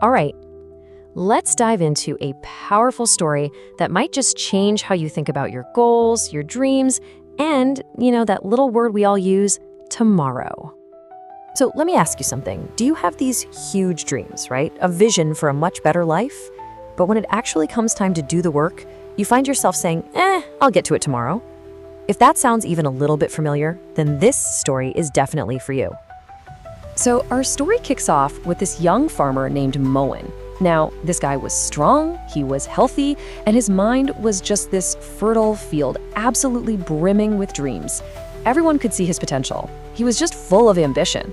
All right, let's dive into a powerful story that might just change how you think about your goals, your dreams, and, that little word we all use, tomorrow. So let me ask you something. Do you have these huge dreams, right? A vision for a much better life? But when it actually comes time to do the work, you find yourself saying, I'll get to it tomorrow. If that sounds even a little bit familiar, then this story is definitely for you. So our story kicks off with this young farmer named Moan. Now, this guy was strong, he was healthy, and his mind was just this fertile field, absolutely brimming with dreams. Everyone could see his potential. He was just full of ambition.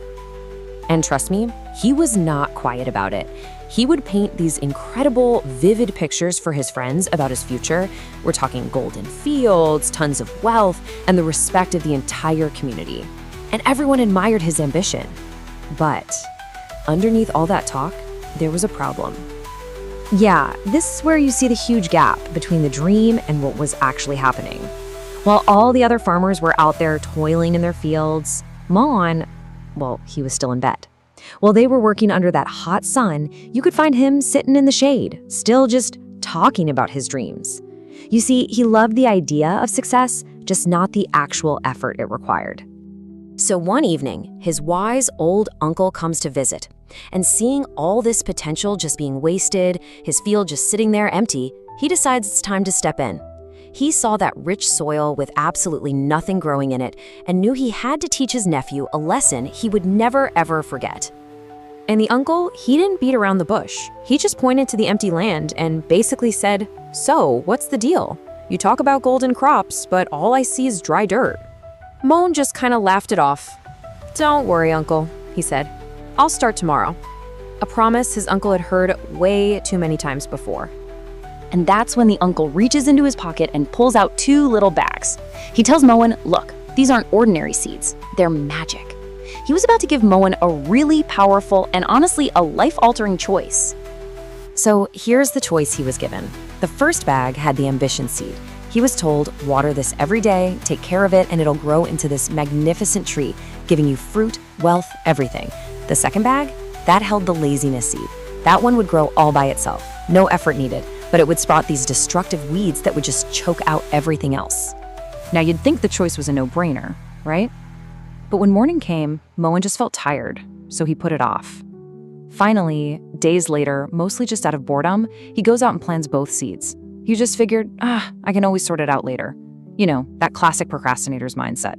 And trust me, he was not quiet about it. He would paint these incredible, vivid pictures for his friends about his future. We're talking golden fields, tons of wealth, and the respect of the entire community. And everyone admired his ambition. But underneath all that talk, there was a problem. Yeah, this is where you see the huge gap between the dream and what was actually happening. While all the other farmers were out there toiling in their fields, Moan, well, he was still in bed. While they were working under that hot sun, you could find him sitting in the shade, still just talking about his dreams. You see, he loved the idea of success, just not the actual effort it required. So one evening, his wise old uncle comes to visit, and seeing all this potential just being wasted, his field just sitting there empty, he decides it's time to step in. He saw that rich soil with absolutely nothing growing in it and knew he had to teach his nephew a lesson he would never ever forget. And the uncle, he didn't beat around the bush. He just pointed to the empty land and basically said, "So, what's the deal? You talk about golden crops, but all I see is dry dirt." Moan just kind of laughed it off. "Don't worry, uncle," he said. "I'll start tomorrow." A promise his uncle had heard way too many times before. And that's when the uncle reaches into his pocket and pulls out 2 little bags. He tells Moan, "Look, these aren't ordinary seeds. They're magic." He was about to give Moan a really powerful and honestly a life-altering choice. So here's the choice he was given. The first bag had the ambition seed. He was told, water this every day, take care of it, and it'll grow into this magnificent tree, giving you fruit, wealth, everything. The second bag, that held the laziness seed. That one would grow all by itself, no effort needed, but it would sprout these destructive weeds that would just choke out everything else. Now you'd think the choice was a no-brainer, right? But when morning came, Moan just felt tired, so he put it off. Finally, days later, mostly just out of boredom, he goes out and plants both seeds. He just figured, I can always sort it out later. You know, that classic procrastinator's mindset.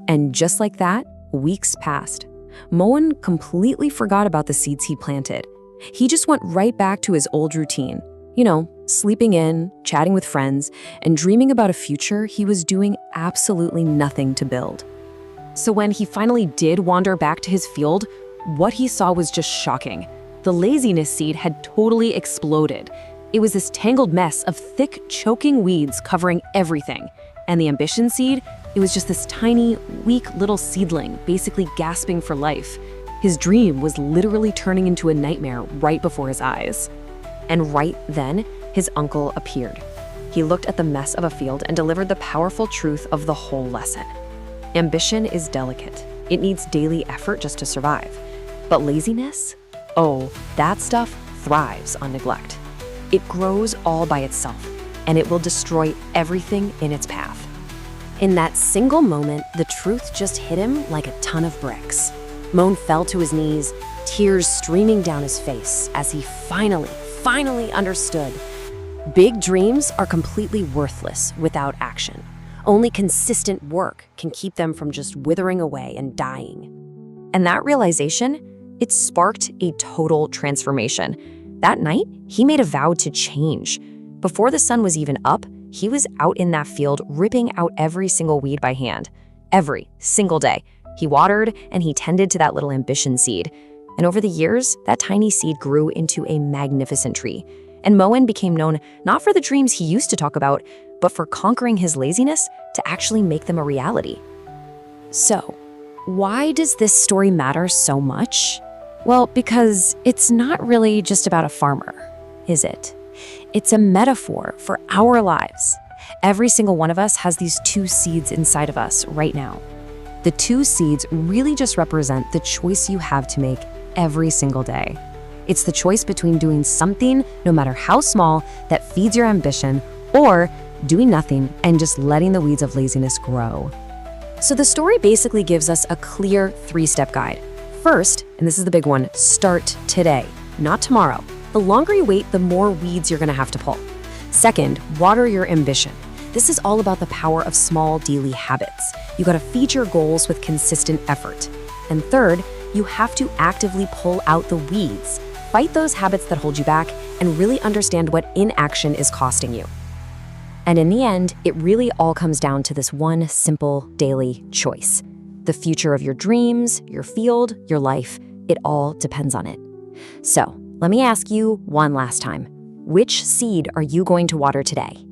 And just like that, weeks passed. Moan completely forgot about the seeds he planted. He just went right back to his old routine. Sleeping in, chatting with friends, and dreaming about a future he was doing absolutely nothing to build. So when he finally did wander back to his field, what he saw was just shocking. The laziness seed had totally exploded. It was this tangled mess of thick, choking weeds covering everything. And the ambition seed, it was just this tiny, weak little seedling, basically gasping for life. His dream was literally turning into a nightmare right before his eyes. And right then, his uncle appeared. He looked at the mess of a field and delivered the powerful truth of the whole lesson. Ambition is delicate. It needs daily effort just to survive. But laziness? Oh, that stuff thrives on neglect. It grows all by itself, and it will destroy everything in its path. In that single moment, the truth just hit him like a ton of bricks. Moan fell to his knees, tears streaming down his face as he finally understood. Big dreams are completely worthless without action. Only consistent work can keep them from just withering away and dying. And that realization, it sparked a total transformation. That night, he made a vow to change. Before the sun was even up, he was out in that field ripping out every single weed by hand. Every single day. He watered and he tended to that little ambition seed. And over the years, that tiny seed grew into a magnificent tree. And Moan became known not for the dreams he used to talk about, but for conquering his laziness to actually make them a reality. So, why does this story matter so much? Well, because it's not really just about a farmer, is it? It's a metaphor for our lives. Every single one of us has these 2 seeds inside of us right now. The 2 seeds really just represent the choice you have to make every single day. It's the choice between doing something, no matter how small, that feeds your ambition, or doing nothing and just letting the weeds of laziness grow. So the story basically gives us a clear 3-step guide. First, and this is the big one, start today, not tomorrow. The longer you wait, the more weeds you're gonna have to pull. Second, water your ambition. This is all about the power of small daily habits. You gotta feed your goals with consistent effort. And third, you have to actively pull out the weeds. Fight those habits that hold you back and really understand what inaction is costing you. And in the end, it really all comes down to this one simple daily choice. The future of your dreams, your field, your life, it all depends on it. So, let me ask you one last time. Which seed are you going to water today?